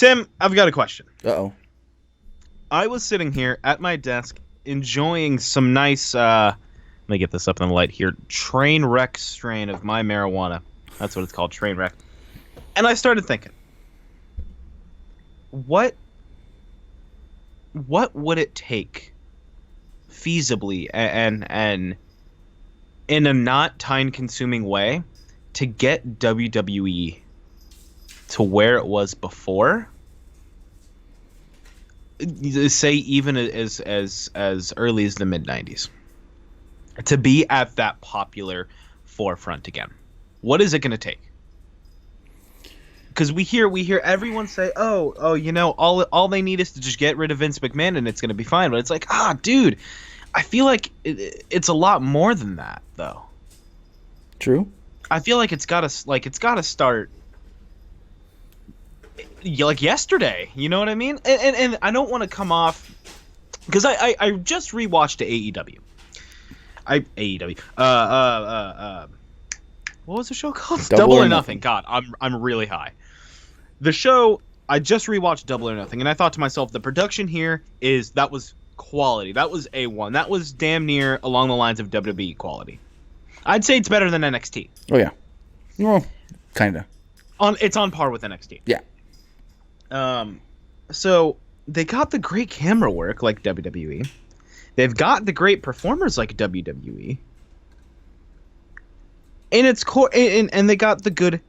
Tim, I've got a question. Uh-oh. I was sitting here at my desk enjoying some nice, let me get this up in the light here, train wreck strain of my marijuana. That's what it's called, train wreck. And I started thinking, what would it take feasibly and in a not time-consuming way to get WWE to where it was before? Say even as early as the mid-90s, to be at that popular forefront again. What is it going to take? Because we hear everyone say, oh, you know, all they need is to just get rid of Vince McMahon and it's going to be fine. But it's like, dude, I feel like it's a lot more than that, though. True. I feel like it's got to start like yesterday. You know what I mean? And I don't want to come off, because I just rewatched AEW. What was the show called? Double or Nothing. God, I'm really high. The show, I just rewatched Double or Nothing, and I thought to myself, the production here that was quality. That was A1. That was damn near along the lines of WWE quality. I'd say it's better than NXT. Oh yeah. Well, kind of. It's on par with NXT. Yeah. So they got the great camera work like WWE. They've got the great performers like WWE. And it's core, and they got the good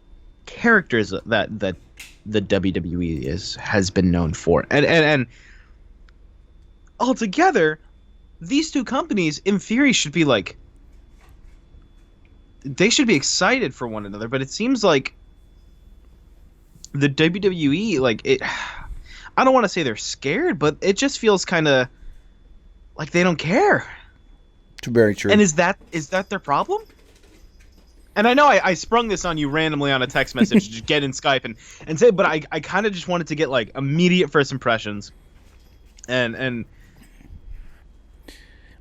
characters that the WWE has been known for. And altogether, these two companies in theory should be like, they should be excited for one another, but it seems like the WWE, like, it, I don't want to say they're scared, but it just feels kind of like they don't care. Very true. And is that their problem? And I know I sprung this on you randomly on a text message to just get in Skype and say, but I kind of just wanted to get like immediate first impressions. And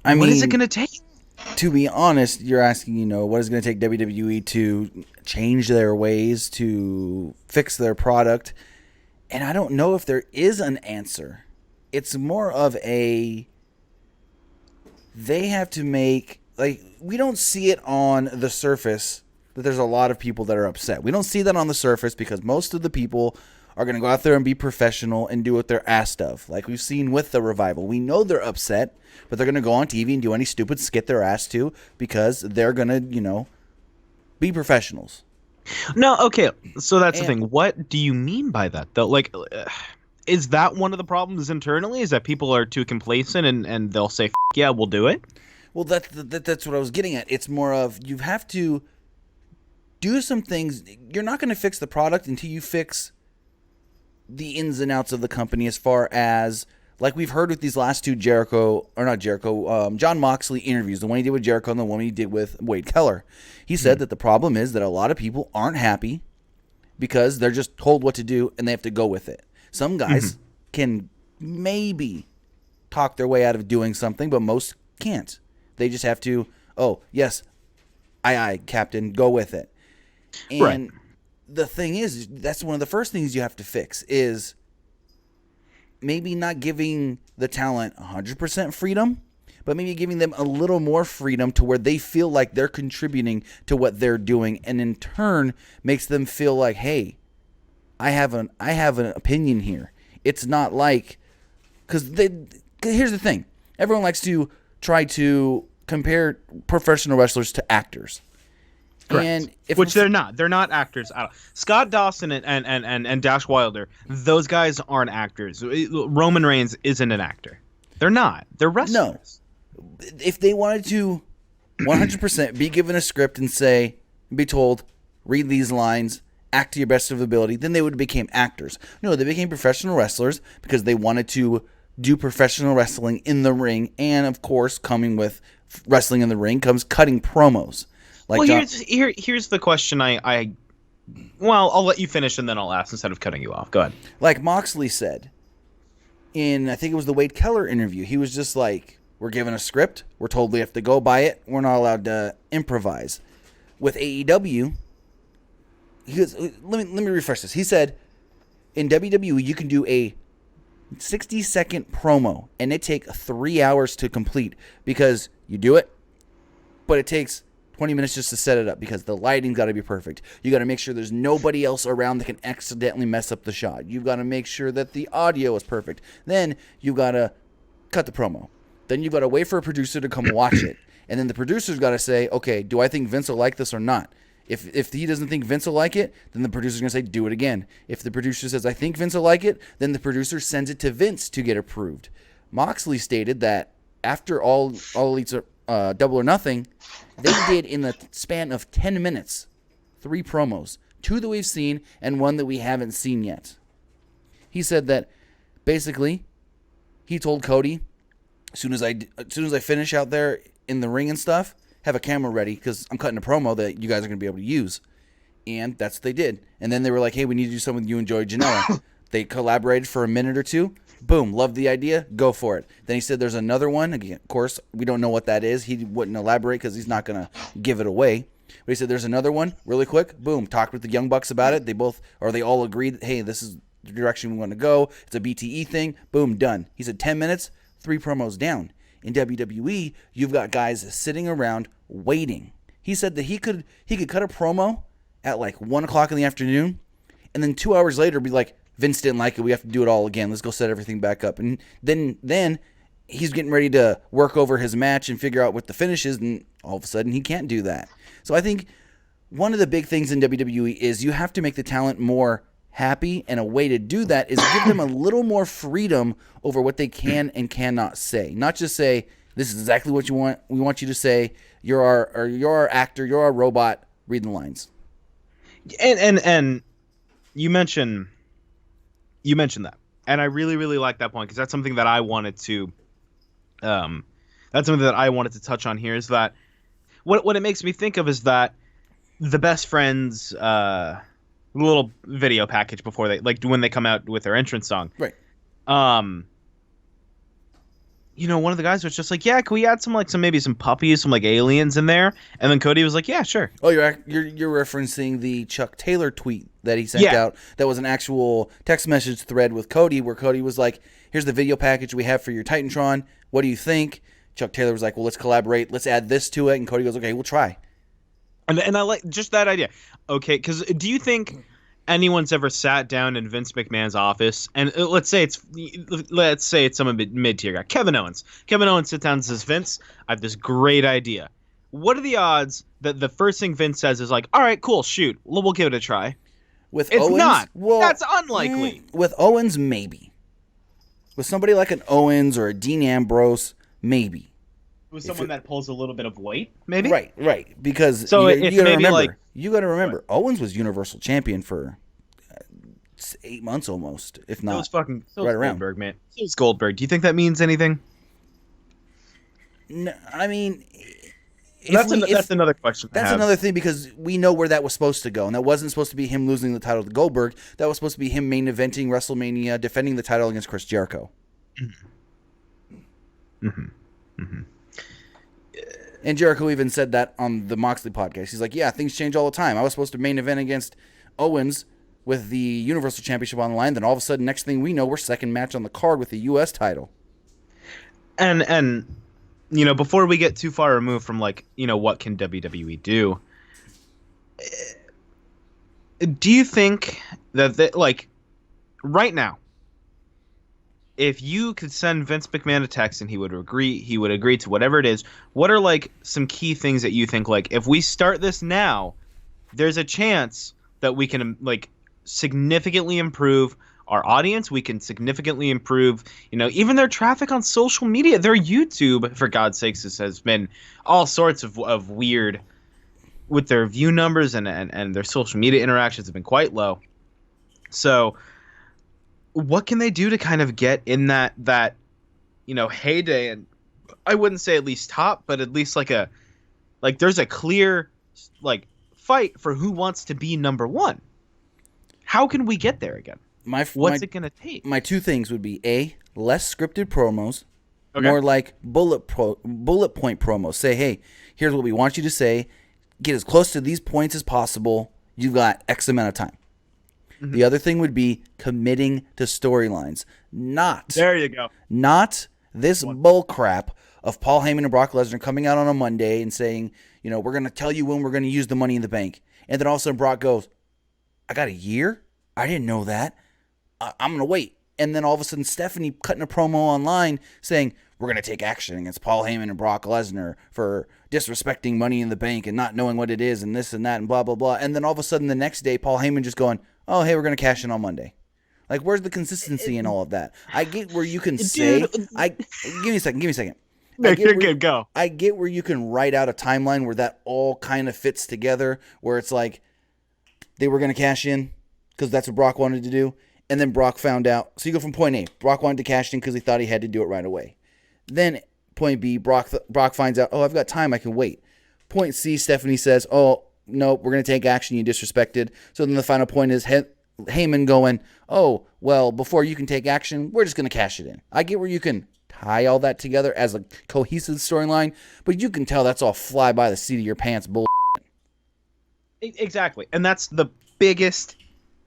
I mean, what is it going to take? To be honest, you're asking, what is it going to take WWE to change their ways, to fix their product? And I don't know if there is an answer. It's more of they have to make, like, we don't see it on the surface that there's a lot of people that are upset. We don't see that on the surface because most of the people are going to go out there and be professional and do what they're asked of. Like we've seen with the Revival. We know they're upset, but they're going to go on TV and do any stupid skit they're asked to because they're going to, be professionals. No, okay. So that's the thing. What do you mean by that, though? Like, is that one of the problems internally? Is that people are too complacent and they'll say, yeah, we'll do it? Well, that's what I was getting at. It's more of you have to do some things. You're not going to fix the product until you fix the ins and outs of the company, as far as, like we've heard with these last two John Moxley interviews, the one he did with Jericho and the one he did with Wade Keller. He said that the problem is that a lot of people aren't happy because they're just told what to do and they have to go with it. Some guys can maybe talk their way out of doing something, but most can't. They just have to, oh, yes, aye, Captain, go with it. And right. The thing is, that's one of the first things you have to fix is maybe not giving the talent 100% freedom, but maybe giving them a little more freedom to where they feel like they're contributing to what they're doing, and in turn makes them feel like, hey, I have an opinion here. It's not like, because here's the thing. Everyone likes to try to compare professional wrestlers to actors. Correct. And which they're not. They're not actors at all. Scott Dawson and Dash Wilder, those guys aren't actors. Roman Reigns isn't an actor. They're not. They're wrestlers. No. If they wanted to 100% be given a script and be told, read these lines, act to your best of ability, then they would have became actors. No, they became professional wrestlers because they wanted to do professional wrestling in the ring, and of course, coming with wrestling in the ring comes cutting promos. Like here's the question I'll let you finish and then I'll ask instead of cutting you off. Go ahead. Like Moxley said in, I think it was the Wade Keller interview, he was just like, we're given a script, we're told we have to go by it, we're not allowed to improvise. With AEW, let me refresh this. He said, in WWE, you can do a 60-second promo, and it take 3 hours to complete because you do it, but it takes 20 minutes just to set it up because the lighting's got to be perfect. You got to make sure there's nobody else around that can accidentally mess up the shot. You've got to make sure that the audio is perfect. Then you've got to cut the promo. Then you've got to wait for a producer to come watch it. And then the producer's got to say, okay, do I think Vince will like this or not? If he doesn't think Vince will like it, then the producer's going to say, do it again. If the producer says, I think Vince will like it, then the producer sends it to Vince to get approved. Moxley stated that after all Elite's Double or Nothing, they did in the span of 10 minutes 3 promos, 2 that we've seen and 1 that we haven't seen yet. He said that basically he told Cody, as soon as I finish out there in the ring and stuff, have a camera ready because I'm cutting a promo that you guys are going to be able to use. And that's what they did. And then they were like, hey, we need to do something with you and Joey Janela. They collaborated for a minute or 2. Boom, loved the idea, go for it. Then he said there's another one. Again, of course, we don't know what that is. He wouldn't elaborate because he's not going to give it away. But he said there's another one, really quick. Boom, talked with the Young Bucks about it. They all agreed, hey, this is the direction we want to go. It's a BTE thing. Boom, done. He said 10 minutes, 3 promos down. In WWE, you've got guys sitting around waiting. He said that he could cut a promo at like 1 o'clock in the afternoon, and then 2 hours later be like, Vince didn't like it. We have to do it all again. Let's go set everything back up. And then he's getting ready to work over his match and figure out what the finish is, and all of a sudden he can't do that. So I think one of the big things in WWE is you have to make the talent more happy, and a way to do that is give them a little more freedom over what they can and cannot say. Not just say, this is exactly what you want. We want you to say, you're our actor, you're our robot, read the lines. And you mentioned that, and I really, really like that point because that's something that I wanted to touch on here. Is that what it makes me think of is that the Best Friends little video package before they, like, when they come out with their entrance song, right? One of the guys was just like, yeah, can we add some puppies, some like aliens in there? And then Cody was like, yeah, sure. Oh, you're referencing the Chuck Taylor tweet that he sent out. That was an actual text message thread with Cody, where Cody was like, here's the video package we have for your Titantron. What do you think? Chuck Taylor was like, well, let's collaborate. Let's add this to it. And Cody goes, okay, we'll try. And I like just that idea. Okay, because do you think anyone's ever sat down in Vince McMahon's office and let's say it's some mid-tier guy, Kevin Owens. Kevin Owens sits down and says, Vince, I have this great idea. What are the odds that the first thing Vince says is like, all right, cool, shoot, we'll give it a try? With it's Owens, not. well, that's unlikely. With Owens, maybe. With somebody like an Owens or a Dean Ambrose, maybe. With someone that pulls a little bit of weight, maybe? Right. Because so you got to remember, what? Owens was Universal Champion for 8 months almost, if not right around. Goldberg, man. So was Goldberg. Do you think that means anything? No, I mean, that's another question. That's another thing, because we know where that was supposed to go, and that wasn't supposed to be him losing the title to Goldberg. That was supposed to be him main eventing WrestleMania, defending the title against Chris Jericho. And Jericho even said that on the Moxley podcast. He's like, yeah, things change all the time. I was supposed to main event against Owens with the Universal Championship on the line. Then all of a sudden, next thing we know, we're second match on the card with the U.S. title. And before we get too far removed from, like, what can WWE do, do you think that like, right now, if you could send Vince McMahon a text and he would agree to whatever it is, what are, like, some key things that you think, like, if we start this now, there's a chance that we can, like, significantly improve our audience, we can significantly improve, even their traffic on social media, their YouTube, for God's sakes, has been all sorts of weird with their view numbers, and their social media interactions have been quite low. So what can they do to kind of get in that heyday? And I wouldn't say at least top, but at least there's a clear, like, fight for who wants to be number one. How can we get there again? What's it going to take? My 2 things would be A, less scripted promos, more like bullet point promos. Say, hey, here's what we want you to say. Get as close to these points as possible. You've got X amount of time. The other thing would be committing to storylines. There you go. Not this bull crap of Paul Heyman and Brock Lesnar coming out on a Monday and saying, you know, we're going to tell you when we're going to use the Money in the Bank. And then all of a sudden Brock goes, I got a year? I didn't know that. I'm going to wait. And then all of a sudden Stephanie cutting a promo online saying, we're going to take action against Paul Heyman and Brock Lesnar for disrespecting Money in the Bank and not knowing what it is and this and that and blah, blah, blah. And then all of a sudden the next day, Paul Heyman just going, oh, hey, we're going to cash in on Monday. Like, where's the consistency in all of that? I get where you can say, give me a second. No, you're good, go. I get where you can write out a timeline where that all kind of fits together, where it's like they were going to cash in because that's what Brock wanted to do. And then Brock found out. So you go from point A. Brock wanted to cash in because he thought he had to do it right away. Then point B, Brock finds out, oh, I've got time. I can wait. Point C, Stephanie says, oh, no, we're going to take action. You disrespected. So then the final point is Heyman going, oh, well, before you can take action, we're just going to cash it in. I get where you can tie all that together as a cohesive storyline, but you can tell that's all fly by the seat of your pants bull. Exactly. And that's the biggest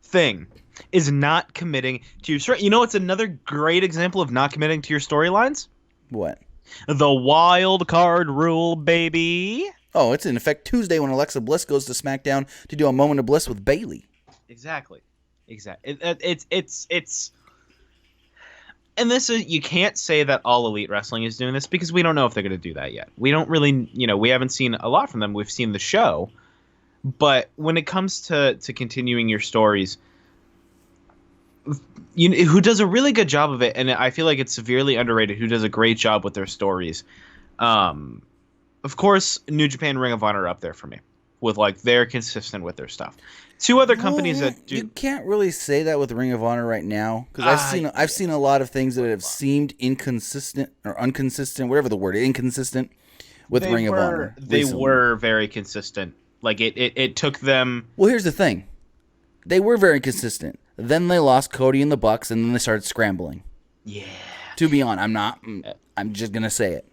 thing, is not committing to your story. You know what's another great example of not committing to your storylines? What? The wild card rule, baby. Oh, it's in effect Tuesday when Alexa Bliss goes to SmackDown to do a Moment of Bliss with Bayley. Exactly. It's and this is, you can't say that All Elite Wrestling is doing this because we don't know if they're going to do that yet. We don't really, we haven't seen a lot from them. We've seen the show, but when it comes to continuing your stories, who does a really good job of it, and I feel like it's severely underrated, who does a great job with their stories. Of course, New Japan, Ring of Honor are up there for me, with like they're consistent with their stuff. Two other companies that do. You can't really say that with Ring of Honor right now, because I've seen a lot of things that have seemed inconsistent or inconsistent, whatever the word, inconsistent with Ring of Honor. They were very consistent. Like it took them. Well, here's the thing, they were very consistent. Then they lost Cody and the Bucks, and then they started scrambling. Yeah. To be honest, I'm just gonna say it.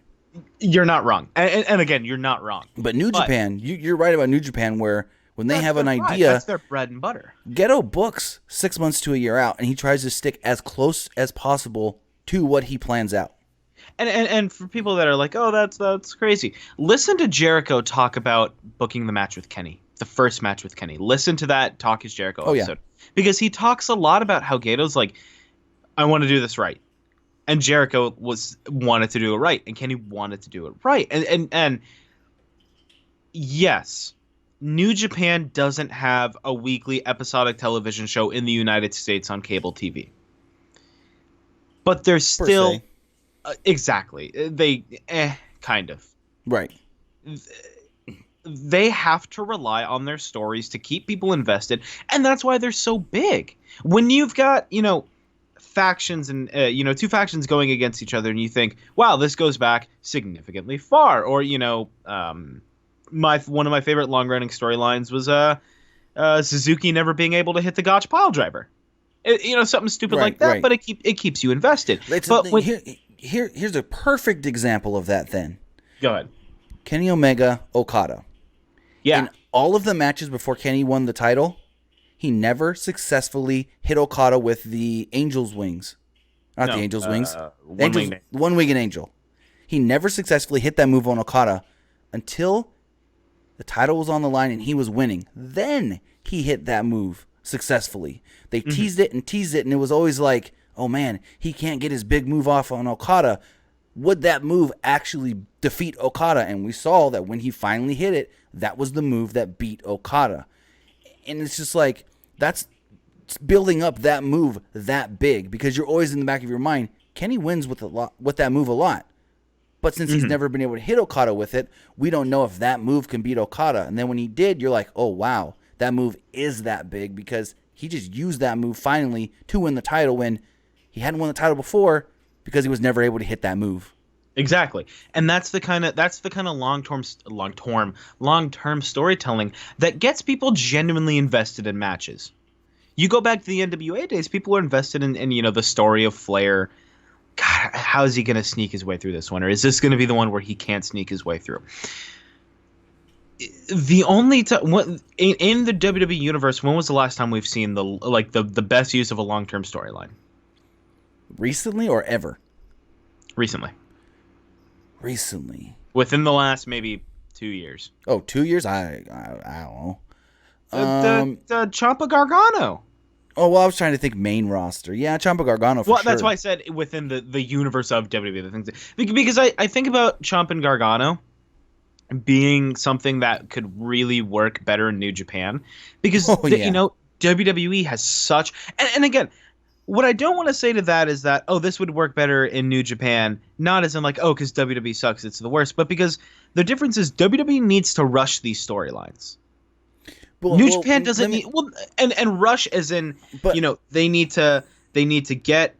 You're not wrong, and again, you're not wrong. But New Japan, you're right about New Japan, where when they have an idea, that's their bread and butter. Geto books 6 months to a year out, and he tries to stick as close as possible to what he plans out. And for people that are like, oh, that's crazy, listen to Jericho talk about booking the match with Kenny, the first match with Kenny. Listen to that Talk Is Jericho episode. Yeah. Because he talks a lot about how Gato's like, I want to do this right. And Jericho wanted to do it right, and Kenny wanted to do it right. And yes, New Japan doesn't have a weekly episodic television show in the United States on cable TV. But there's still exactly. They kind of. Right. They have to rely on their stories to keep people invested, and that's why they're so big. When you've got, factions and two factions going against each other, and you think, wow, this goes back significantly far, or one of my favorite long running storylines was Suzuki never being able to hit the Gotch pile driver, something stupid like that, right. But it keeps you invested. Here's a perfect example of that. Then go ahead. Kenny Omega, Okada. Yeah. In all of the matches before Kenny won the title, he never successfully hit Okada with the Angel's Wings. The Angel's Wings. One-winged Angel. He never successfully hit that move on Okada until the title was on the line and he was winning. Then he hit that move successfully. They teased it, and it was always like, oh man, he can't get his big move off on Okada. Would that move actually defeat Okada? And we saw that when he finally hit it, that was the move that beat Okada. And it's just like, that's building up that move that big, because you're always in the back of your mind, Kenny wins with that move a lot. But since he's never been able to hit Okada with it, we don't know if that move can beat Okada. And then when he did, you're like, oh wow, that move is that big, because he just used that move finally to win the title when he hadn't won the title before, because he was never able to hit that move. Exactly. And that's the kind of long-term storytelling that gets people genuinely invested in matches. You go back to the NWA days, people were invested in the story of Flair. God, how is he going to sneak his way through this one? Or is this going to be the one where he can't sneak his way through? The only in the WWE universe, when was the last time we've seen the best use of a long-term storyline? Recently or ever? Recently. Within the last maybe 2 years. Oh, 2 years? I don't know. The Ciampa Gargano. Oh, well, I was trying to think main roster. Yeah, Ciampa Gargano for sure. Well, that's why I said within the universe of WWE. The things because I think about Ciampa and Gargano being something that could really work better in New Japan, because WWE has such and again, what I don't want to say to that is that this would work better in New Japan, not as in like because WWE sucks, it's the worst, but because the difference is WWE needs to rush these storylines. New Japan doesn't need and rush as in they need to get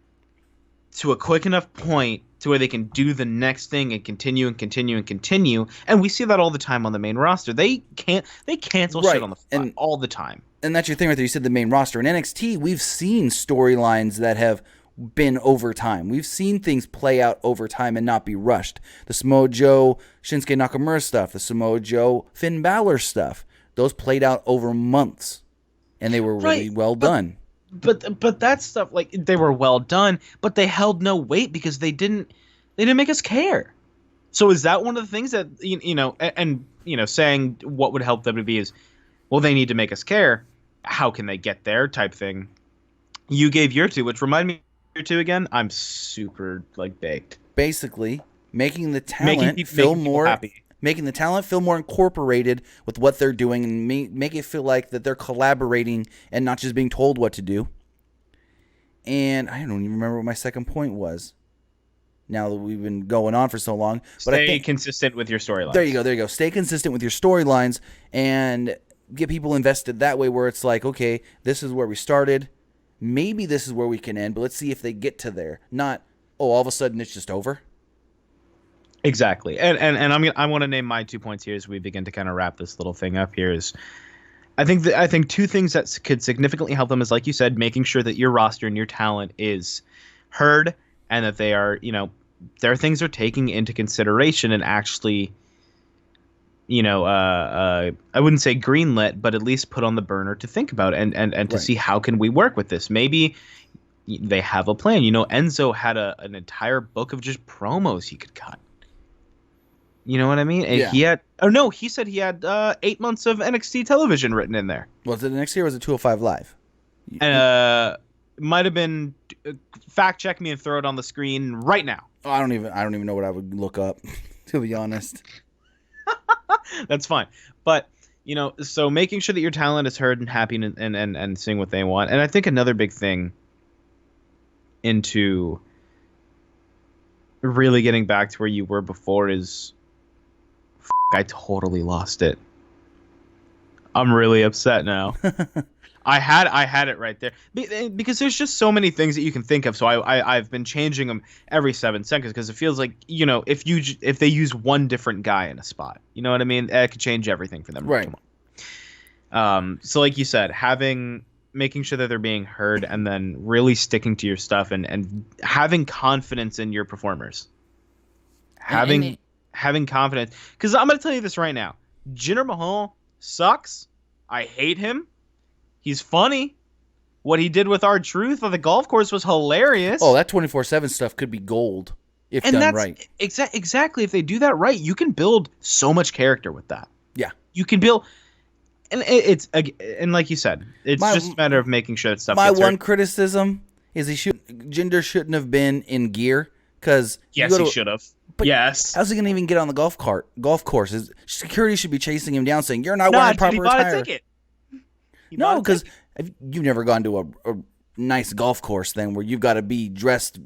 to a quick enough point to where they can do the next thing and continue and continue and continue. And we see that all the time on the main roster. They cancel shit on the fly all the time. And that's your thing right there. You said the main roster. In NXT, we've seen storylines that have been over time. We've seen things play out over time and not be rushed. The Samoa Joe, Shinsuke Nakamura stuff, the Samoa Joe, Finn Balor stuff. Those played out over months, and they were really well done. But that stuff, like, they were well done, but they held no weight because they didn't make us care. So is that one of the things that saying what would help WWE is, well, they need to make us care. How can they get there? Type thing. You gave your two, which remind me of your two again. I'm super baked. Basically, making the talent feel more happy. Making the talent feel more incorporated with what they're doing and make it feel like that they're collaborating and not just being told what to do. And I don't even remember what my second point was. Now that we've been going on for so long. But Stay consistent with your storylines. There you go. Stay consistent with your storylines and get people invested that way where it's like, okay, this is where we started. Maybe this is where we can end, but let's see if they get to there. Not, all of a sudden it's just over. Exactly, and I want to name my 2 points here as we begin to kind of wrap this little thing up here. Is I think two things that could significantly help them is, like you said, making sure that your roster and your talent is heard and that they are their things are taking into consideration and actually I wouldn't say greenlit, but at least put on the burner to think about and to see how can we work with this. Maybe they have a plan. Enzo had an entire book of just promos he could cut. You know what I mean? And he said he had 8 months of NXT television written in there. Was it NXT or was it 205 Live? Might have been. Fact check me and throw it on the screen right now. Oh, I don't even know what I would look up, to be honest. That's fine. But, so making sure that your talent is heard and happy and seeing what they want. And I think another big thing into really getting back to where you were before is I totally lost it. I'm really upset now. I had it right there because there's just so many things that you can think of. So I've been changing them every 7 seconds because it feels like if they use one different guy in a spot, you know what I mean? It could change everything for them. Right. So like you said, making sure that they're being heard and then really sticking to your stuff and having confidence in your performers. Having confidence, because I'm going to tell you this right now. Jinder Mahal sucks. I hate him. He's funny. What he did with R-Truth on the golf course was hilarious. Oh, that 24/7 stuff could be gold if done right. Exactly. If they do that right, you can build so much character with that. Yeah. You can build, and and like you said, it's just a matter of making sure that stuff. My one criticism is Jinder shouldn't have been in gear because he should have. But yes. How's he going to even get on the golf course? Security should be chasing him down, saying, "You're not wearing proper attire." A ticket. No, because you've never gone to a nice golf course then where you've got to be dressed.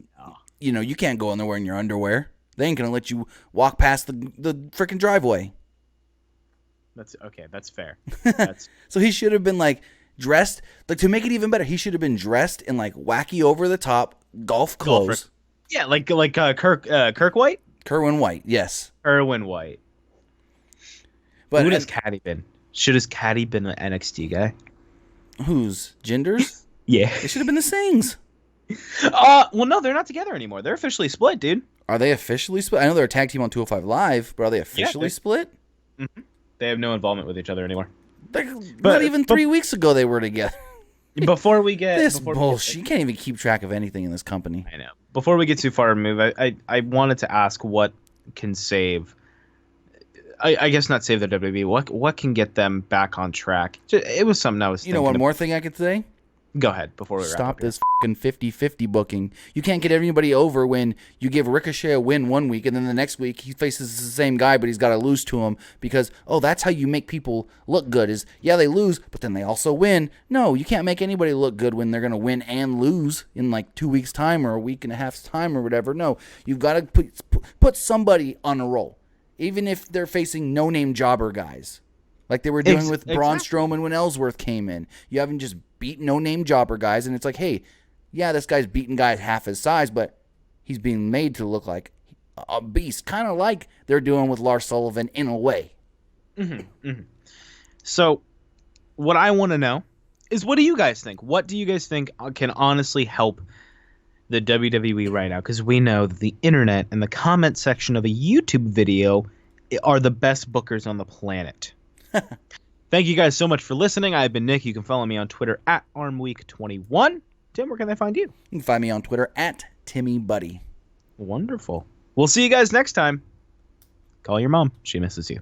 You can't go in there wearing your underwear. They ain't going to let you walk past the freaking driveway. That's okay. That's fair. So he should have been dressed to make it even better. He should have been dressed in wacky over the top golf clothes. Yeah, like Kirk White. Kerwin White, yes. Kerwin White. But who has Caddy been? Should his Caddy been an NXT guy? Who's Ginger's? Yeah, it should have been the Sings. Well, no, they're not together anymore. They're officially split, dude. Are they officially split? I know they're a tag team on 205 Live, but are they officially split? Mm-hmm. They have no involvement with each other anymore. Not even 3 weeks ago they were together. Before we get this bullshit, you can't even keep track of anything in this company. I know. Before we get too far removed, I wanted to ask what can save. I guess not save the WWE. What can get them back on track? It was something I was. You know, one more thing I could say. Go ahead before we wrap Stop up here. this fucking 50-50 booking. You can't get everybody over when you give Ricochet a win one week and then the next week he faces the same guy, but he's got to lose to him because, oh, that's how you make people look good is, yeah, they lose, but then they also win. No, you can't make anybody look good when they're going to win and lose in like 2 weeks' time or a week and a half's time or whatever. No, you've got to put somebody on a roll, even if they're facing no-name jobber guys. Like they were doing with Braun Strowman when Ellsworth came in. You haven't just beat no-name jobber guys, and it's like, hey, yeah, this guy's beating guys half his size, but he's being made to look like a beast, kind of like they're doing with Lars Sullivan in a way. Mm-hmm, mm-hmm. So what I want to know is, what do you guys think? What do you guys think can honestly help the WWE right now? Because we know that the internet and the comment section of a YouTube video are the best bookers on the planet. Thank you guys so much for listening. I've been Nick. You can follow me on Twitter at ArmWeek21. Tim, where can they find you? You can find me on Twitter at TimmyBuddy. Wonderful. We'll see you guys next time. Call your mom. She misses you.